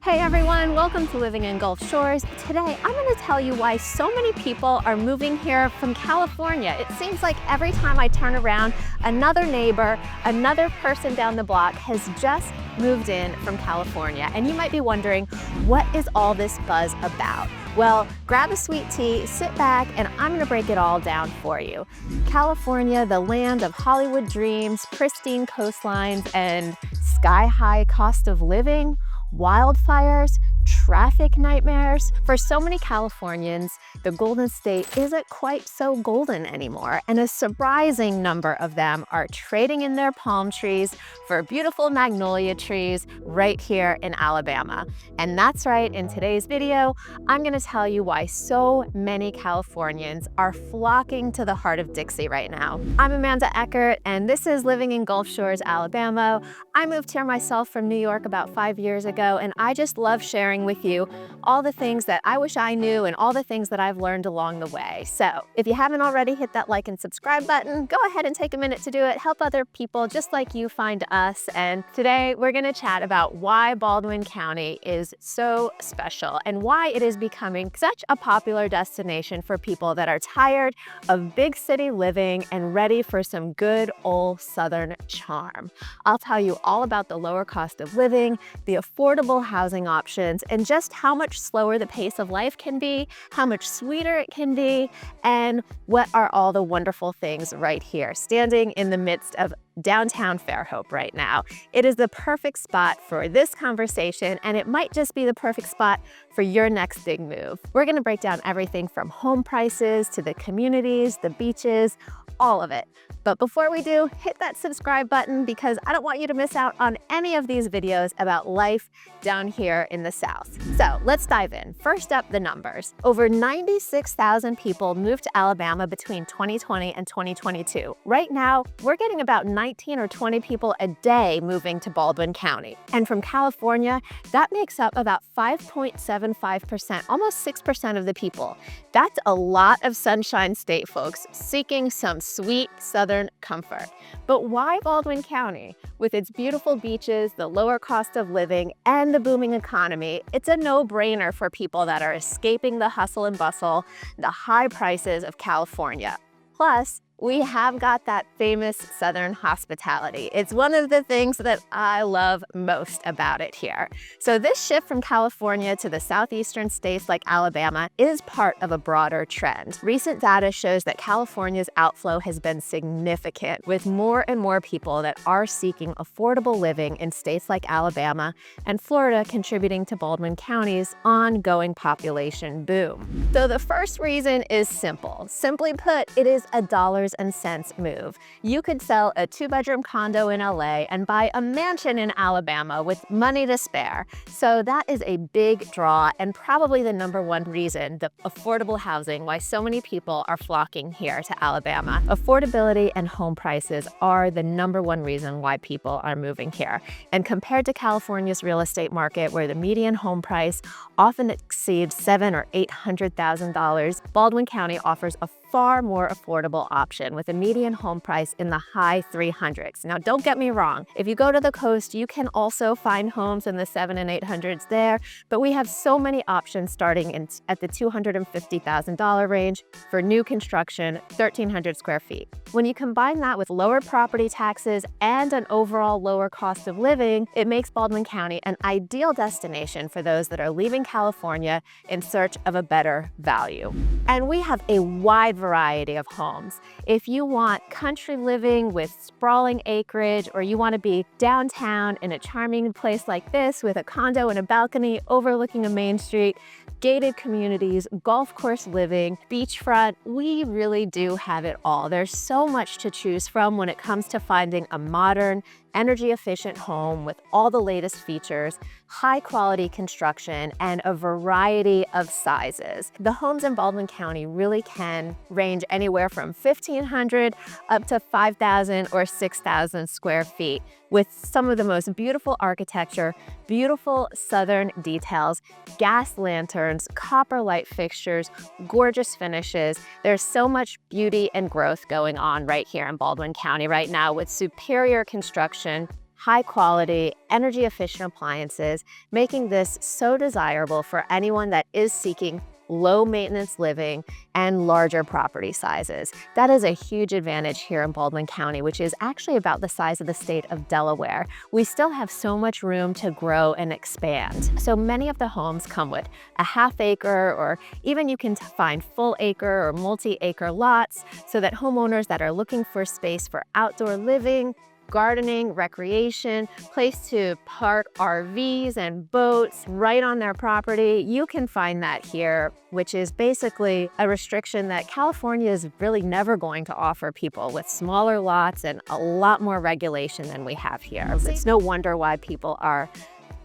Hey everyone, welcome to Living in Gulf Shores. Today, I'm going to tell you why so many people are moving here from California. It seems like every time I turn around, another neighbor, another person down the block has just moved in from California. And you might be wondering, what is all this buzz about? Well, grab a sweet tea, sit back, and I'm going to break it all down for you. California, the land of Hollywood dreams, pristine coastlines, and sky-high cost of living, wildfires, traffic nightmares. For so many Californians, the Golden State isn't quite so golden anymore, and a surprising number of them are trading in their palm trees for beautiful magnolia trees right here in Alabama. And that's right, in today's video, I'm gonna tell you why so many Californians are flocking to the heart of Dixie right now. I'm Amanda Eckert, and this is Living in Gulf Shores, Alabama. I moved here myself from New York about 5 years ago, and I just love sharing with you all the things that I wish I knew and all the things that I've learned along the way. So if you haven't already hit that like and subscribe button, go ahead and take a minute to do it. Help other people just like you find us. And today we're going to chat about why Baldwin County is so special and why it is becoming such a popular destination for people that are tired of big city living and ready for some good old Southern charm. I'll tell you all about the lower cost of living, the affordable housing options, and just how much slower the pace of life can be, how much sweeter it can be, and what are all the wonderful things right here, standing in the midst of downtown Fairhope right now. It is the perfect spot for this conversation, and it might just be the perfect spot for your next big move. We're going to break down everything from home prices to the communities, the beaches, all of it. But before we do, hit that subscribe button because I don't want you to miss out on any of these videos about life down here in the South. So let's dive in. First up, the numbers. Over 96,000 people moved to Alabama between 2020 and 2022. Right now, we're getting about 19 or 20 people a day moving to Baldwin County. And from California, that makes up about 5.75%, almost 6% of the people. That's a lot of Sunshine State folks seeking some sweet Southern comfort. But why Baldwin County? With its beautiful beaches, the lower cost of living, and the booming economy, it's a no-brainer for people that are escaping the hustle and bustle, the high prices of California. Plus, we have got that famous Southern hospitality. It's one of the things that I love most about it here. So this shift from California to the southeastern states like Alabama is part of a broader trend. Recent data shows that California's outflow has been significant, with more and more people that are seeking affordable living in states like Alabama and Florida contributing to Baldwin County's ongoing population boom. So the first reason is simple. Simply put, it is a dollars and cents move. You could sell a 2-bedroom condo in LA and buy a mansion in Alabama with money to spare. So that is a big draw and probably the #1 reason, the affordable housing, why so many people are flocking here to Alabama. Affordability and home prices are the #1 reason why people are moving here. And compared to California's real estate market, where the median home price often exceeds $700,000 or $800,000, Baldwin County offers a far more affordable option with a median home price in the high 300s. Now, don't get me wrong. If you go to the coast, you can also find homes in the 700s and 800s there, but we have so many options starting at the $250,000 range for new construction, 1,300 square feet. When you combine that with lower property taxes and an overall lower cost of living, it makes Baldwin County an ideal destination for those that are leaving California in search of a better value. And we have a wide variety of homes. If you want country living with sprawling acreage, or you want to be downtown in a charming place like this with a condo and a balcony overlooking a main street, gated communities, golf course living, beachfront, we really do have it all. There's so much to choose from when it comes to finding a modern, energy-efficient home with all the latest features, high-quality construction, and a variety of sizes. The homes in Baldwin County really can range anywhere from 1,500 up to 5,000 or 6,000 square feet, with some of the most beautiful architecture, beautiful Southern details, gas lanterns, copper light fixtures, gorgeous finishes. There's so much beauty and growth going on right here in Baldwin County right now with superior construction, high quality, energy efficient appliances, making this so desirable for anyone that is seeking low maintenance living and larger property sizes. That is a huge advantage here in Baldwin County, which is actually about the size of the state of Delaware. We still have so much room to grow and expand. So many of the homes come with a half acre, or even you can find full acre or multi-acre lots, so that homeowners that are looking for space for outdoor living, gardening, recreation, place to park RVs and boats right on their property. You can find that here, which is basically a restriction that California is really never going to offer people, with smaller lots and a lot more regulation than we have here. It's no wonder why people are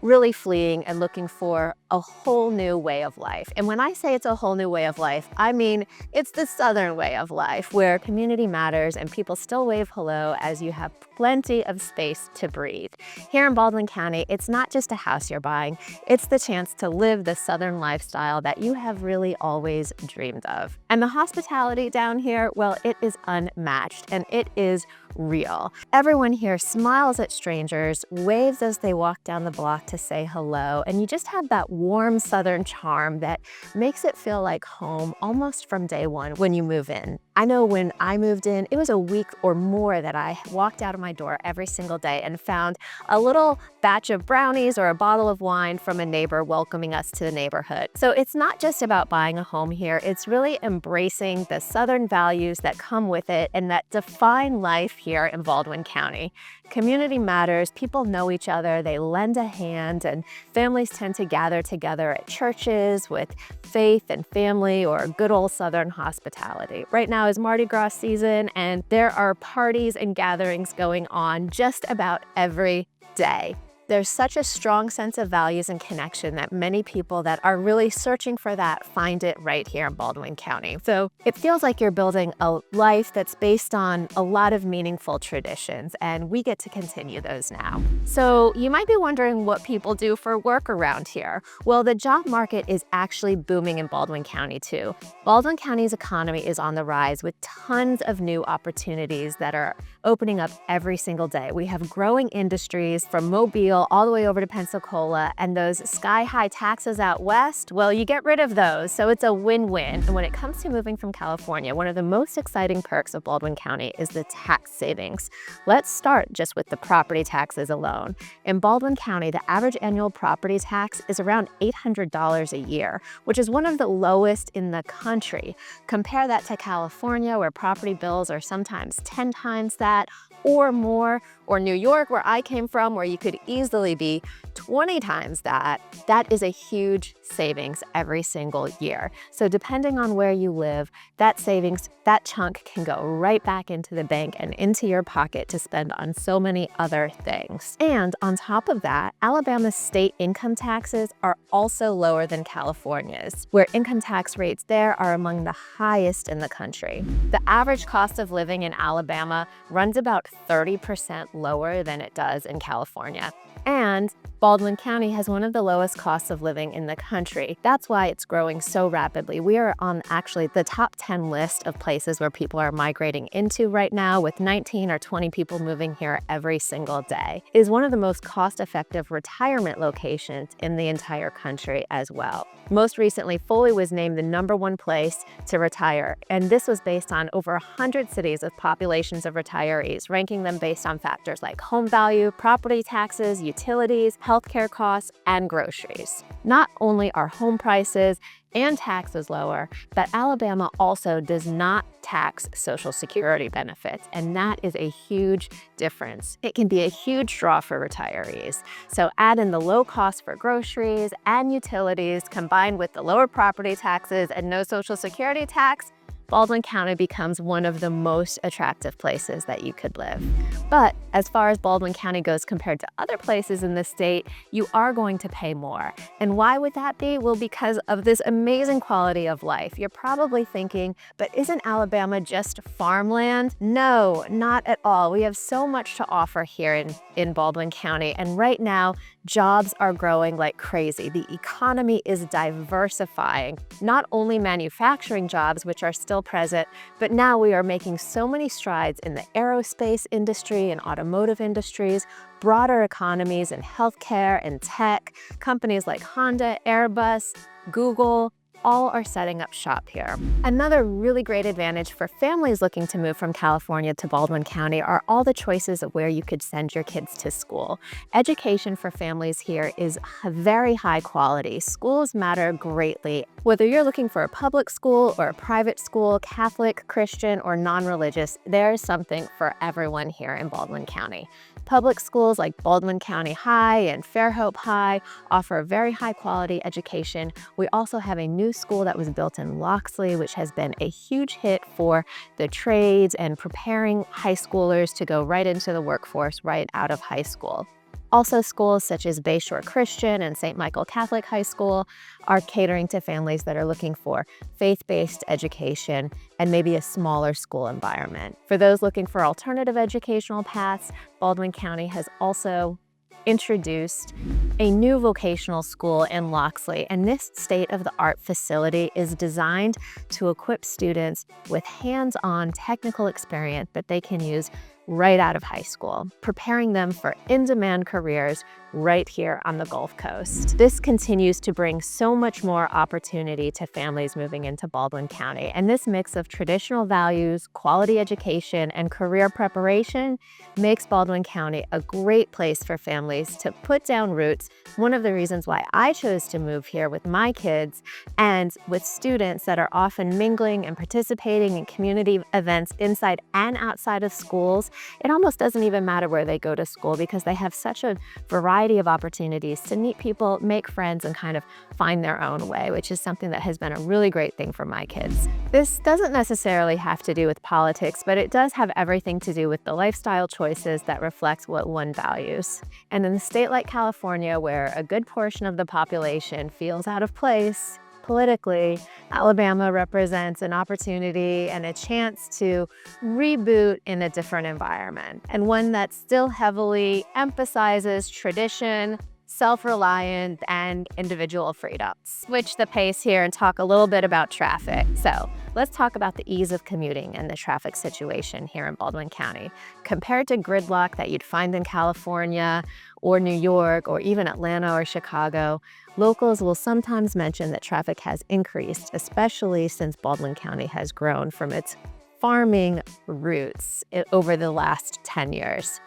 really fleeing and looking for a whole new way of life. And when I say it's a whole new way of life, I mean it's the Southern way of life, where community matters and people still wave hello as you have plenty of space to breathe. Here in Baldwin County, it's not just a house you're buying, it's the chance to live the Southern lifestyle that you have really always dreamed of. And the hospitality down here, well, it is unmatched and it is real. Everyone here smiles at strangers, waves as they walk down the block to say hello, and you just have that warm Southern charm that makes it feel like home almost from day one when you move in. I know when I moved in, it was a week or more that I walked out of my door every single day and found a little batch of brownies or a bottle of wine from a neighbor welcoming us to the neighborhood. So it's not just about buying a home here, it's really embracing the Southern values that come with it and that define life here in Baldwin County. Community matters, people know each other, they lend a hand, and families tend to gather together at churches with faith and family or good old Southern hospitality. Right now is Mardi Gras season, and there are parties and gatherings going on just about every day. There's such a strong sense of values and connection that many people that are really searching for that find it right here in Baldwin County. So it feels like you're building a life that's based on a lot of meaningful traditions, and we get to continue those now. So you might be wondering what people do for work around here. Well, the job market is actually booming in Baldwin County too. Baldwin County's economy is on the rise with tons of new opportunities that are opening up every single day. We have growing industries from Mobile all the way over to Pensacola, and those sky-high taxes out west, well, you get rid of those, so it's a win-win. And when it comes to moving from California, one of the most exciting perks of Baldwin County is the tax savings. Let's start just with the property taxes alone. In Baldwin County, the average annual property tax is around $800 a year, which is one of the lowest in the country. Compare that to California, where property bills are sometimes 10 times that or more, or New York, where I came from, where you could easily be 20 times that. That is a huge savings every single year. So depending on where you live, that savings, that chunk can go right back into the bank and into your pocket to spend on so many other things. And on top of that, Alabama's state income taxes are also lower than California's, where income tax rates there are among the highest in the country. The average cost of living in Alabama runs about 30% lower than it does in California. And Baldwin County has one of the lowest costs of living in the country. That's why it's growing so rapidly. We are on actually the top 10 list of places where people are migrating into right now, with 19 or 20 people moving here every single day. It is one of the most cost-effective retirement locations in the entire country as well. Most recently, Foley was named the #1 place to retire, and this was based on over 100 cities with populations of retirees, ranking them based on factors like home value, property taxes, utilities, healthcare costs, and groceries. Not only are home prices and taxes lower, but Alabama also does not tax Social Security benefits, and that is a huge difference. It can be a huge draw for retirees. So add in the low cost for groceries and utilities, combined with the lower property taxes and no Social Security tax, Baldwin County becomes one of the most attractive places that you could live. But as far as Baldwin County goes compared to other places in the state, you are going to pay more. And why would that be? Well, because of this amazing quality of life. You're probably thinking, but isn't Alabama just farmland? No, not at all. We have so much to offer here in Baldwin County. And right now, Jobs are growing like crazy. The economy is diversifying, not only manufacturing jobs, which are still present, but now we are making so many strides in the aerospace industry and automotive industries, broader economies in healthcare and tech. Companies like Honda, Airbus, Google, all are setting up shop here. Another really great advantage for families looking to move from California to Baldwin County are all the choices of where you could send your kids to school. Education for families here is very high quality. Schools matter greatly. Whether you're looking for a public school or a private school, Catholic, Christian, or non-religious, there's something for everyone here in Baldwin County. Public schools like Baldwin County High and Fairhope High offer a very high quality education. We also have a new school that was built in Loxley, which has been a huge hit for the trades and preparing high schoolers to go right into the workforce right out of high school. Also, schools such as Bayshore Christian and St. Michael Catholic High School are catering to families that are looking for faith-based education and maybe a smaller school environment. For those looking for alternative educational paths, Baldwin County has also introduced a new vocational school in Loxley, and this state-of-the-art facility is designed to equip students with hands-on technical experience that they can use right out of high school, preparing them for in-demand careers right here on the Gulf Coast. This continues to bring so much more opportunity to families moving into Baldwin County, and this mix of traditional values, quality education, and career preparation makes Baldwin County a great place for families to put down roots. One of the reasons why I chose to move here with my kids and with students that are often mingling and participating in community events inside and outside of schools. It almost doesn't even matter where they go to school because they have such a variety of opportunities to meet people, make friends, and kind of find their own way, which is something that has been a really great thing for my kids. This doesn't necessarily have to do with politics, but it does have everything to do with the lifestyle choices that reflect what one values. And in a state like California, where a good portion of the population feels out of place politically, Alabama represents an opportunity and a chance to reboot in a different environment, and one that still heavily emphasizes tradition, self-reliant, and individual freedom. Switch the pace here and talk a little bit about traffic. So let's talk about the ease of commuting and the traffic situation here in Baldwin County. Compared to gridlock that you'd find in California or New York or even Atlanta or Chicago, locals will sometimes mention that traffic has increased, especially since Baldwin County has grown from its farming roots over the last 10 years.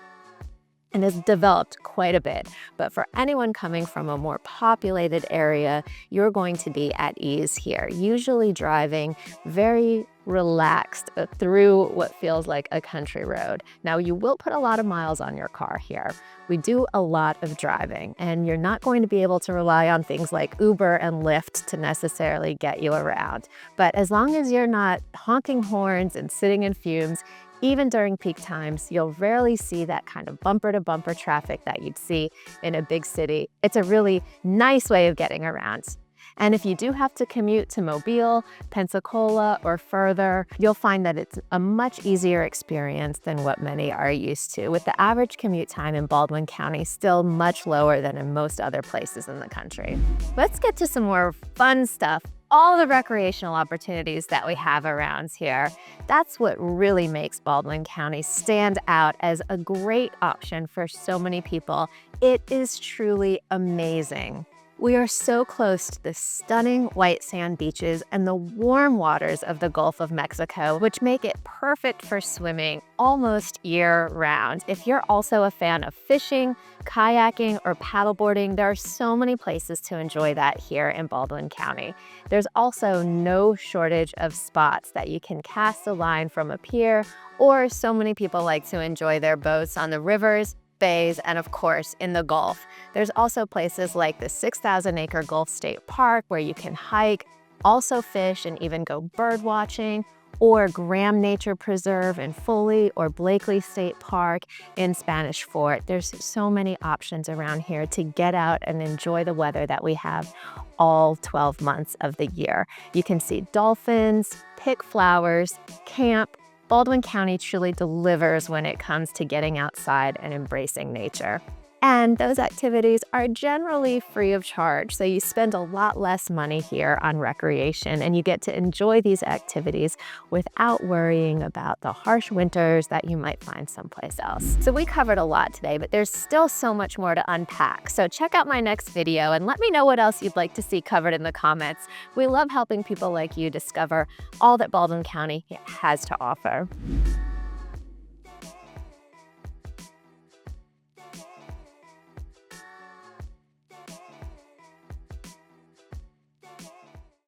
And has developed quite a bit. But for anyone coming from a more populated area, you're going to be at ease here, usually driving very relaxed through what feels like a country road. Now, you will put a lot of miles on your car here. We do a lot of driving, and you're not going to be able to rely on things like Uber and Lyft to necessarily get you around. But as long as you're not honking horns and sitting in fumes, even during peak times, you'll rarely see that kind of bumper-to-bumper traffic that you'd see in a big city. It's a really nice way of getting around. And if you do have to commute to Mobile, Pensacola, or further, you'll find that it's a much easier experience than what many are used to, with the average commute time in Baldwin County still much lower than in most other places in the country. Let's get to some more fun stuff. All the recreational opportunities that we have around here. That's what really makes Baldwin County stand out as a great option for so many people. It is truly amazing. We are so close to the stunning white sand beaches and the warm waters of the Gulf of Mexico, which make it perfect for swimming almost year-round. If you're also a fan of fishing, kayaking, or paddleboarding, there are so many places to enjoy that here in Baldwin County. There's also no shortage of spots that you can cast a line from a pier, or so many people like to enjoy their boats on the rivers, bays, and of course in the Gulf. There's also places like the 6,000-acre Gulf State Park where you can hike, also fish, and even go bird watching, or Graham Nature Preserve in Foley or Blakely State Park in Spanish Fort. There's so many options around here to get out and enjoy the weather that we have all 12 months of the year. You can see dolphins, pick flowers, camp. Baldwin County truly delivers when it comes to getting outside and embracing nature. And those activities are generally free of charge, so you spend a lot less money here on recreation, and you get to enjoy these activities without worrying about the harsh winters that you might find someplace else. So we covered a lot today, but there's still so much more to unpack. So check out my next video and let me know what else you'd like to see covered in the comments. We love helping people like you discover all that Baldwin County has to offer.